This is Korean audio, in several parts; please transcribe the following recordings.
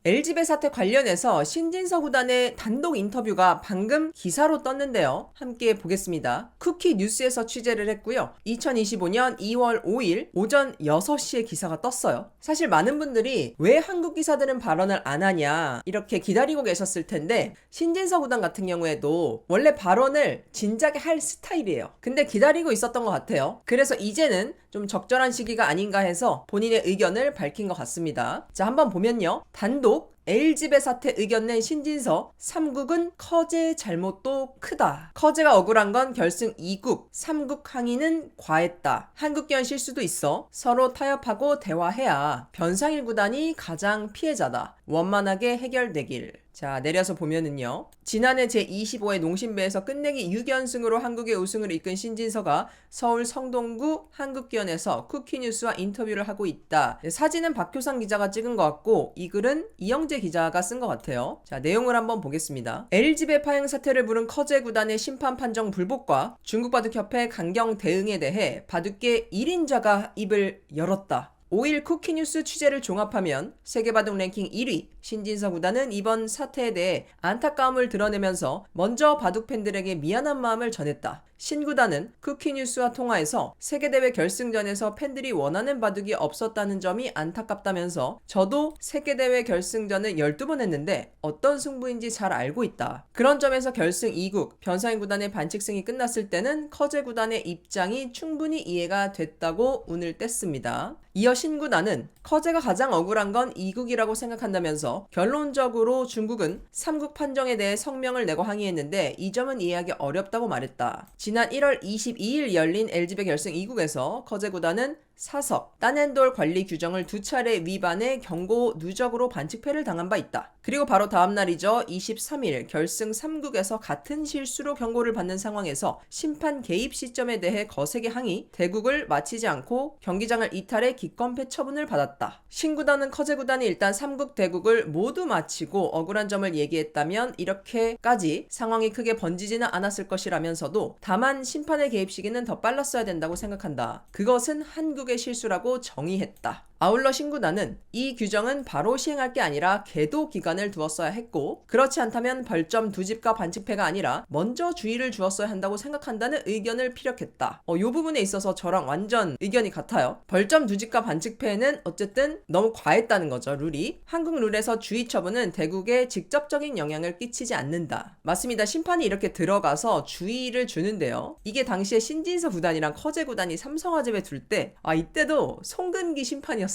LG배 사태 관련해서 신진서 구단의 단독 인터뷰가 방금 기사로 떴는데요. 함께 보겠습니다. 쿠키 뉴스에서 취재를 했고요. 2025년 2월 5일 오전 6시에 기사가 떴어요. 사실 많은 분들이 왜 한국 기사들은 발언을 안 하냐 이렇게 기다리고 계셨을 텐데, 신진서 구단 같은 경우에도 원래 발언을 진작에 할 스타일이에요. 근데 기다리고 있었던 것 같아요. 그래서 이제는 좀 적절한 시기가 아닌가 해서 본인의 의견을 밝힌 것 같습니다. 자, 한번 보면요. 단독 LG배 사태 의견 낸 신진서. 3국은 커제의 잘못도 크다. 커제가 억울한 건 결승 2국, 3국 항의는 과했다. 한국견 실수도 있어. 서로 타협하고 대화해야 변상일 구단이 가장 피해자다. 원만하게 해결되길. 자, 내려서 보면은요. 지난해 제25회 농심배에서 끝내기 6연승으로 한국의 우승을 이끈 신진서가 서울 성동구 한국견에서 쿠키뉴스와 인터뷰를 하고 있다. 사진은 박효상 기자가 찍은 것 같고 이 글은 이영재 기자가 쓴 것 같아요. 자, 내용을 한번 보겠습니다. LG배 파행 사태를 부른 커제 구단의 심판 판정 불복과 중국바둑협회 강경 대응에 대해 바둑계 1인자가 입을 열었다. 5일 쿠키뉴스 취재를 종합하면 세계바둑 랭킹 1위 신진서 구단은 이번 사태에 대해 안타까움을 드러내면서 먼저 바둑 팬들에게 미안한 마음을 전했다. 신 구단은 쿠키뉴스와 통화에서 세계대회 결승전에서 팬들이 원하는 바둑이 없었다는 점이 안타깝다면서 저도 세계대회 결승전을 12번 했는데 어떤 승부인지 잘 알고 있다. 그런 점에서 결승 2국 변상인 구단의 반칙승이 끝났을 때는 커제 구단의 입장이 충분히 이해가 됐다고 운을 뗐습니다. 이어 신 구단은 커제가 가장 억울한 건 2국이라고 생각한다면서 결론적으로 중국은 3국 판정에 대해 성명을 내고 항의했는데 이 점은 이해하기 어렵다고 말했다. 지난 1월 22일 열린 LG배 결승 2국에서 커제 구단은 사석, 딴앤돌 관리 규정을 2차례 위반해 경고 누적으로 반칙패를 당한 바 있다. 그리고 바로 다음 날이죠. 23일 결승 3국에서 같은 실수로 경고를 받는 상황에서 심판 개입 시점에 대해 거세게 항의, 대국을 마치지 않고 경기장을 이탈해 기권패 처분을 받았다. 신구단은 커제 구단이 일단 3국 대국을 모두 마치고 억울한 점을 얘기했다면 이렇게까지 상황이 크게 번지지는 않았을 것이라면서도 다만 심판의 개입 시기는 더 빨랐어야 된다고 생각한다. 그것은 한국의 실수라고 정의했다. 아울러 신구단은 이 규정은 바로 시행할 게 아니라 계도 기간을 두었어야 했고 그렇지 않다면 벌점 2집과 반칙패가 아니라 먼저 주의를 주었어야 한다고 생각한다는 의견을 피력했다. 이 부분에 있어서 저랑 완전 의견이 같아요. 벌점 2집과 반칙패는 어쨌든 너무 과했다는 거죠. 룰이. 한국 룰에서 주의 처분은 대국에 직접적인 영향을 끼치지 않는다. 맞습니다. 심판이 이렇게 들어가서 주의를 주는데요. 이게 당시에 신진서 구단이랑 커제 구단이 삼성화재배 둘 때 이때도 송근기 심판이었어요.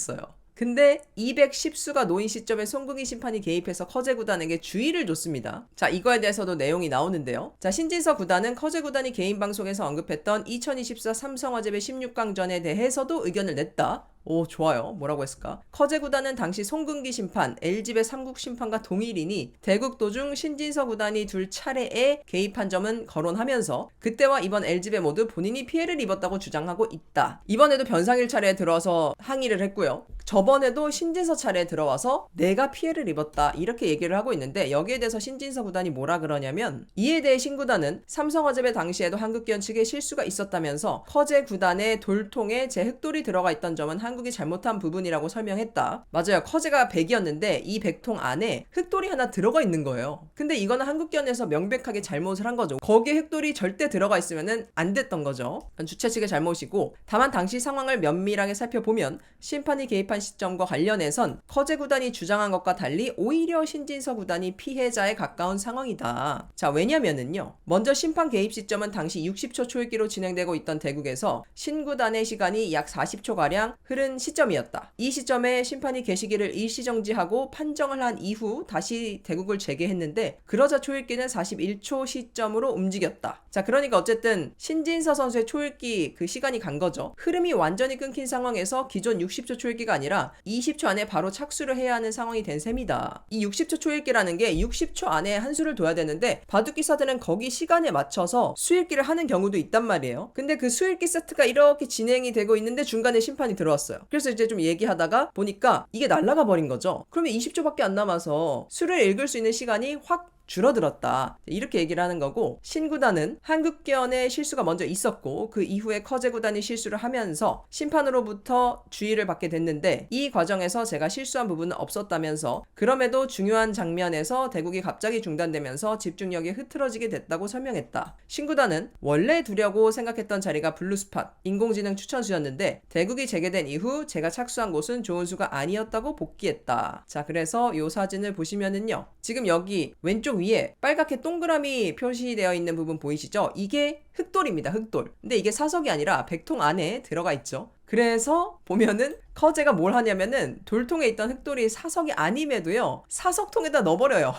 근데 210수가 놓인 시점에 송근기 심판이 개입해서 커제 구단에게 주의를 줬습니다. 자, 이거에 대해서도 내용이 나오는데요. 자, 신진서 구단은 커제 구단이 개인 방송에서 언급했던 2024 삼성화재배 16강전에 대해서도 의견을 냈다. 오, 좋아요. 뭐라고 했을까? 커제 구단은 당시 송근기 심판, LG배 3국 심판과 동일이니 대국 도중 신진서 구단이 둘 차례에 개입한 점은 거론하면서 그때와 이번 LG배 모두 본인이 피해를 입었다고 주장하고 있다. 이번에도 변상일 차례에 들어와서 항의를 했고요. 저번에도 신진서 차례에 들어와서 내가 피해를 입었다 이렇게 얘기를 하고 있는데 여기에 대해서 신진서 구단이 뭐라 그러냐면 이에 대해 신구단은 삼성화재배 당시에도 한국기원 측에 실수가 있었다면서 커제 구단의 돌통에 제 흑돌이 들어가 있던 점은 한국이 잘못한 부분이라고 설명했다. 맞아요. 커제가 100이었는데 이 100통 안에 흑돌이 하나 들어가 있는 거예요. 근데 이거는 한국기원에서 명백하게 잘못을 한 거죠. 거기에 흑돌이 절대 들어가 있으면 안 됐던 거죠. 주최 측의 잘못이고 다만 당시 상황을 면밀하게 살펴보면 심판이 개입한 시점과 관련해선 커제 구단이 주장한 것과 달리 오히려 신진서 구단이 피해자에 가까운 상황이다. 자, 왜냐면은요. 먼저 심판 개입 시점은 당시 60초 초읽기로 진행되고 있던 대국에서 신구단의 시간이 약 40초가량 흐른 시점이었다. 이 시점에 심판이 개시기를 일시정지하고 판정을 한 이후 다시 대국을 재개했는데 그러자 초읽기는 41초 시점으로 움직였다. 자, 그러니까 어쨌든 신진서 선수의 초읽기 그 시간이 간 거죠. 흐름이 완전히 끊긴 상황에서 기존 60초 초읽기가 아니라 20초 안에 바로 착수를 해야 하는 상황이 된 셈이다. 이 60초 초읽기라는 게 60초 안에 한 수를 둬야 되는데 바둑기사들은 거기 시간에 맞춰서 수읽기를 하는 경우도 있단 말이에요. 근데 그 수읽기 세트가 이렇게 진행이 되고 있는데 중간에 심판이 들어왔어요. 그래서 이제 좀 얘기하다가 보니까 이게 날아가 버린 거죠. 그러면 20초밖에 안 남아서 수를 읽을 수 있는 시간이 확 줄어들었다. 이렇게 얘기를 하는 거고, 신구단은 한국견의 실수가 먼저 있었고 그 이후에 커제 구단이 실수를 하면서 심판으로부터 주의를 받게 됐는데, 이 과정에서 제가 실수한 부분은 없었다면서 그럼에도 중요한 장면에서 대국이 갑자기 중단되면서 집중력이 흐트러지게 됐다고 설명했다. 신구단은 원래 두려고 생각했던 자리가 블루스팟 인공지능 추천수였는데 대국이 재개된 이후 제가 착수한 곳은 좋은 수가 아니었다고 복귀했다. 자, 그래서 이 사진을 보시면은요, 지금 여기 왼쪽 위에 빨갛게 동그라미 표시되어 있는 부분 보이시죠? 이게 흑돌입니다. 흑돌. 근데 이게 사석이 아니라 백통 안에 들어가 있죠. 그래서 보면은 커제가 뭘 하냐면은 돌통에 있던 흑돌이 사석이 아님에도요, 사석통에다 넣어버려요.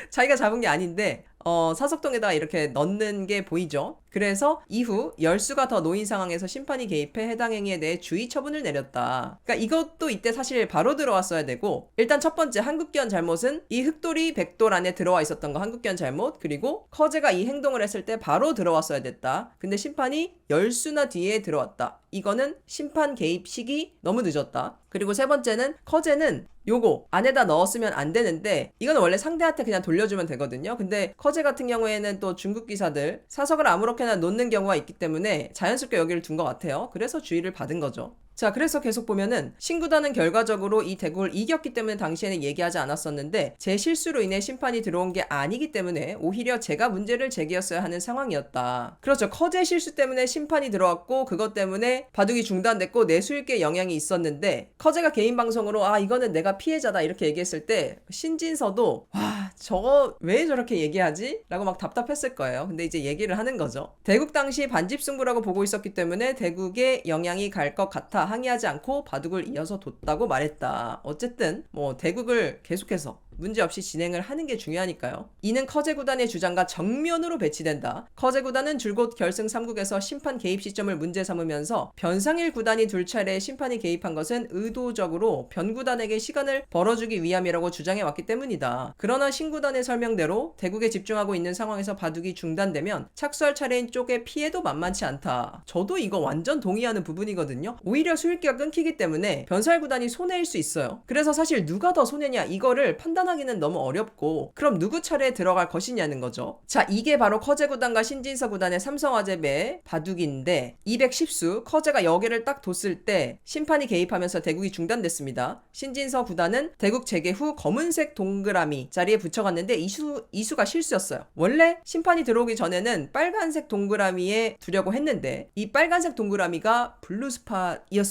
자기가 잡은 게 아닌데 사석통에다 이렇게 넣는 게 보이죠. 그래서 이후 열수가 더 놓인 상황에서 심판이 개입해 해당 행위에 대해 주의 처분을 내렸다. 그러니까 이것도 이때 사실 바로 들어왔어야 되고, 일단 첫 번째 한국견 잘못은 이 흑돌이 백돌 안에 들어와 있었던 거 한국견 잘못, 그리고 커제가 이 행동을 했을 때 바로 들어왔어야 됐다. 근데 심판이 열수나 뒤에 들어왔다. 이거는 심판 개입 시기 너무 늦었다. 그리고 세 번째는 커제는 요거 안에다 넣었으면 안 되는데 이건 원래 상대한테 그냥 돌려주면 되거든요. 근데 커제 같은 경우에는 또 중국 기사들 사석을 아무렇게나 놓는 경우가 있기 때문에 자연스럽게 여기를 둔 것 같아요. 그래서 주의를 받은 거죠. 자, 그래서 계속 보면은 신구단은 결과적으로 이 대국을 이겼기 때문에 당시에는 얘기하지 않았었는데 제 실수로 인해 심판이 들어온 게 아니기 때문에 오히려 제가 문제를 제기했어야 하는 상황이었다. 그렇죠. 커제 실수 때문에 심판이 들어왔고 그것 때문에 바둑이 중단됐고 내 수익에 영향이 있었는데, 커제가 개인 방송으로 이거는 내가 피해자다 이렇게 얘기했을 때 신진서도 와, 저거 왜 저렇게 얘기하지? 라고 막 답답했을 거예요. 근데 이제 얘기를 하는 거죠. 대국 당시 반집승부라고 보고 있었기 때문에 대국에 영향이 갈 것 같아 항의하지 않고 바둑을 이어서 뒀다고 말했다. 어쨌든 뭐 대국을 계속해서 문제없이 진행을 하는 게 중요하니까요. 이는 커제 구단의 주장과 정면으로 배치된다. 커제 구단은 줄곧 결승 3국에서 심판 개입 시점을 문제 삼으면서 변상일 구단이 둘 차례 심판이 개입한 것은 의도적으로 변 구단에게 시간을 벌어주기 위함이라고 주장해 왔기 때문이다. 그러나 신 구단의 설명대로 대국에 집중하고 있는 상황에서 바둑이 중단되면 착수할 차례인 쪽의 피해도 만만치 않다. 저도 이거 완전 동의하는 부분이거든요. 오히려 수익기가 끊기기 때문에 변살 구단이 손해일 수 있어요. 그래서 사실 누가 더 손해냐 이거를 판단하기는 너무 어렵고, 그럼 누구 차례에 들어갈 것이냐는 거죠. 자, 이게 바로 커제 구단과 신진서 구단의 삼성화재배 바둑인데 210수 커제가 여기를 딱 뒀을 때 심판이 개입하면서 대국이 중단됐습니다. 신진서 구단은 대국 재개 후 검은색 동그라미 자리에 붙여갔는데 이수가 실수였어요. 원래 심판이 들어오기 전에는 빨간색 동그라미에 두려고 했는데 이 빨간색 동그라미가 블루스팟이었습니다.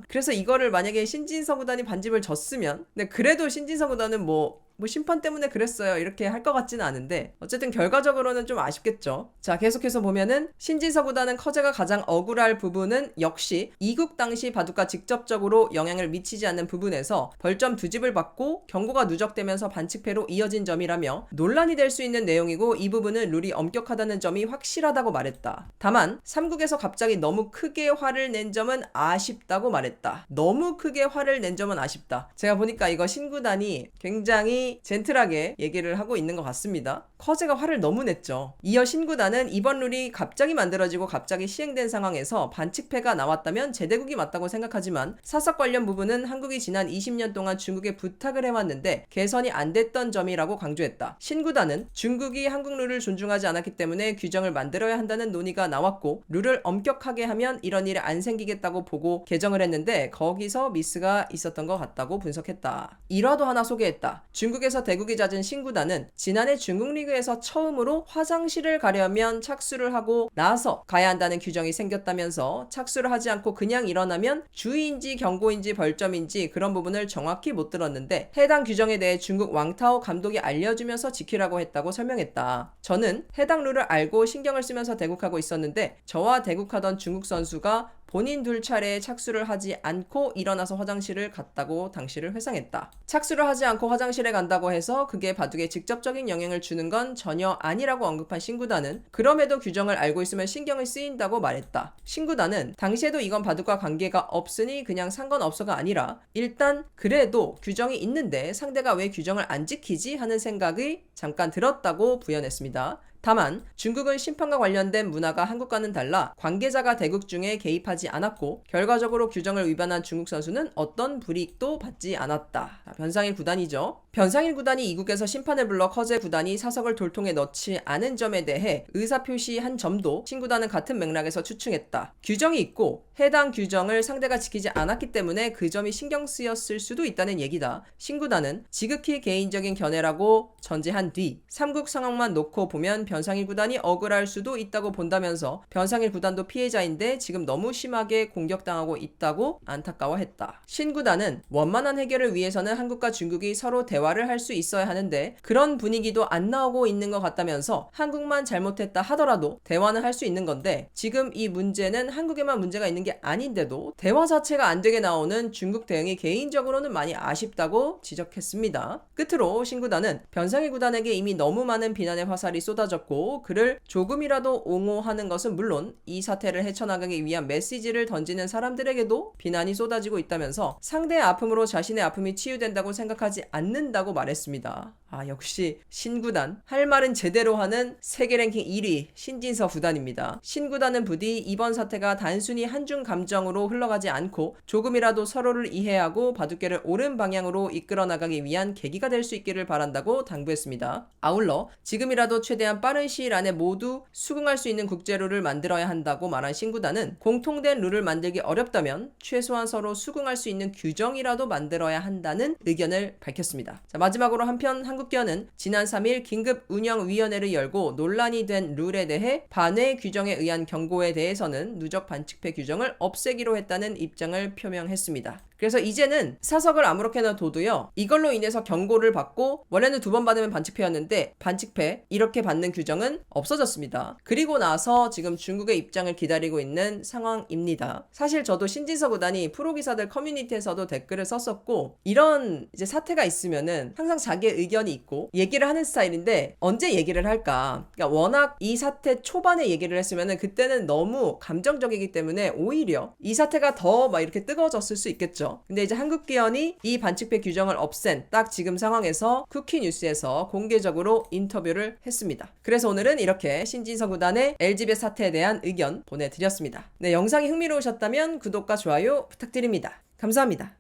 그래서 이거를 만약에 신진서 구단이 반집을 졌으면, 근데 그래도 신진서 구단은 뭐 심판 때문에 그랬어요 이렇게 할 것 같지는 않은데 어쨌든 결과적으로는 좀 아쉽겠죠. 자, 계속해서 보면은 신진서 구단은 커제가 가장 억울할 부분은 역시 이국 당시 바둑과 직접적으로 영향을 미치지 않는 부분에서 벌점 2집을 받고 경고가 누적되면서 반칙패로 이어진 점이라며 논란이 될 수 있는 내용이고, 이 부분은 룰이 엄격하다는 점이 확실하다고 말했다. 다만 3국에서 갑자기 너무 크게 화를 낸 점은 아쉽다고 말했다. 너무 크게 화를 낸 점은 아쉽다. 제가 보니까 이거 신구단이 굉장히 젠틀하게 얘기를 하고 있는 것 같습니다. 커제가 화를 너무 냈죠. 이어 신구단은 이번 룰이 갑자기 만들어지고 갑자기 시행된 상황에서 반칙패가 나왔다면 제대국이 맞다고 생각하지만 사석 관련 부분은 한국이 지난 20년 동안 중국에 부탁을 해왔는데 개선이 안 됐던 점이라고 강조했다. 신구단은 중국이 한국 룰을 존중하지 않았기 때문에 규정을 만들어야 한다는 논의가 나왔고 룰을 엄격하게 하면 이런 일이 안 생기겠다고 보고 개정을 했는데 거기서 미스가 있었던 것 같다고 분석했다. 일화도 하나 소개했다. 중국에서 대국이 잦은 신구단은 지난해 중국 리그에서 처음으로 화장실을 가려면 착수를 하고 나서 가야 한다는 규정이 생겼다면서 착수를 하지 않고 그냥 일어나면 주의인지 경고인지 벌점인지 그런 부분을 정확히 못 들었는데 해당 규정에 대해 중국 왕타오 감독이 알려주면서 지키라고 했다고 설명했다. 저는 해당 룰을 알고 신경을 쓰면서 대국하고 있었는데 저와 대국하던 중국 선수가 본인 둘 차례에 착수를 하지 않고 일어나서 화장실을 갔다고 당시를 회상했다. 착수를 하지 않고 화장실에 간다고 해서 그게 바둑에 직접적인 영향을 주는 건 전혀 아니라고 언급한 신구단은 그럼에도 규정을 알고 있으면 신경을 쓰인다고 말했다. 신구단은 당시에도 이건 바둑과 관계가 없으니 그냥 상관없어가 아니라 일단 그래도 규정이 있는데 상대가 왜 규정을 안 지키지 하는 생각이 잠깐 들었다고 부연했습니다. 다만 중국은 심판과 관련된 문화가 한국과는 달라 관계자가 대국 중에 개입하지 않았고 결과적으로 규정을 위반한 중국 선수는 어떤 불이익도 받지 않았다. 변상일 구단이죠. 변상일 구단이 이국에서 심판을 불러 커제 구단이 사석을 돌통에 넣지 않은 점에 대해 의사표시한 점도 신구단은 같은 맥락에서 추측했다. 규정이 있고 해당 규정을 상대가 지키지 않았기 때문에 그 점이 신경 쓰였을 수도 있다는 얘기다. 신구단은 지극히 개인적인 견해라고 전제한 뒤 3국 상황만 놓고 보면 변상일 구단이 억울할 수도 있다고 본다면서 변상일 구단도 피해자인데 지금 너무 심하게 공격당하고 있다고 안타까워했다. 신구단은 원만한 해결을 위해서는 한국과 중국이 서로 대화를 할 수 있어야 하는데 그런 분위기도 안 나오고 있는 것 같다면서 한국만 잘못했다 하더라도 대화는 할 수 있는 건데 지금 이 문제는 한국에만 문제가 있는 게 아닌데도 대화 자체가 안 되게 나오는 중국 대응이 개인적으로는 많이 아쉽다고 지적했습니다. 끝으로 신구단은 변상일 구단에게 이미 너무 많은 비난의 화살이 쏟아졌고 그를 조금이라도 옹호하는 것은 물론 이 사태를 헤쳐나가기 위한 메시지를 던지는 사람들에게도 비난이 쏟아지고 있다면서 상대의 아픔으로 자신의 아픔이 치유된다고 생각하지 않는다고 말했습니다. 역시 신구단 할 말은 제대로 하는 세계 랭킹 1위 신진서 구단입니다. 신구단은 부디 이번 사태가 단순히 한중 감정으로 흘러가지 않고 조금이라도 서로를 이해하고 바둑계를 옳은 방향으로 이끌어 나가기 위한 계기가 될 수 있기를 바란다고 당부했습니다. 아울러 지금이라도 최대한 빠른 시일 안에 모두 수긍할 수 있는 국제룰을 만들어야 한다고 말한 신구단은 공통된 룰을 만들기 어렵다면 최소한 서로 수긍할 수 있는 규정이라도 만들어야 한다는 의견을 밝혔습니다. 자, 마지막으로 한편 한국기어는 지난 3일 긴급운영위원회를 열고 논란이 된 룰에 대해 반외 규정에 의한 경고에 대해서는 누적 반칙패 규정을 없애기로 했다는 입장을 표명했습니다. 그래서 이제는 사석을 아무렇게나 둬도요 이걸로 인해서 경고를 받고 원래는 2번 받으면 반칙패였는데 반칙패 이렇게 받는 규정은 없어졌습니다. 그리고 나서 지금 중국의 입장을 기다리고 있는 상황입니다. 사실 저도 신진서 구단이 프로기사들 커뮤니티에서도 댓글을 썼었고 이런 이제 사태가 있으면은 항상 자기의 의견이 있고 얘기를 하는 스타일인데 언제 얘기를 할까? 그러니까 워낙 이 사태 초반에 얘기를 했으면은 그때는 너무 감정적이기 때문에 오히려 이 사태가 더 막 이렇게 뜨거워졌을 수 있겠죠. 근데 이제 한국기원이 이 반칙패 규정을 없앤 딱 지금 상황에서 쿠키뉴스에서 공개적으로 인터뷰를 했습니다. 그래서 오늘은 이렇게 신진서 구단의 LG배 사태에 대한 의견 보내드렸습니다. 네, 영상이 흥미로우셨다면 구독과 좋아요 부탁드립니다. 감사합니다.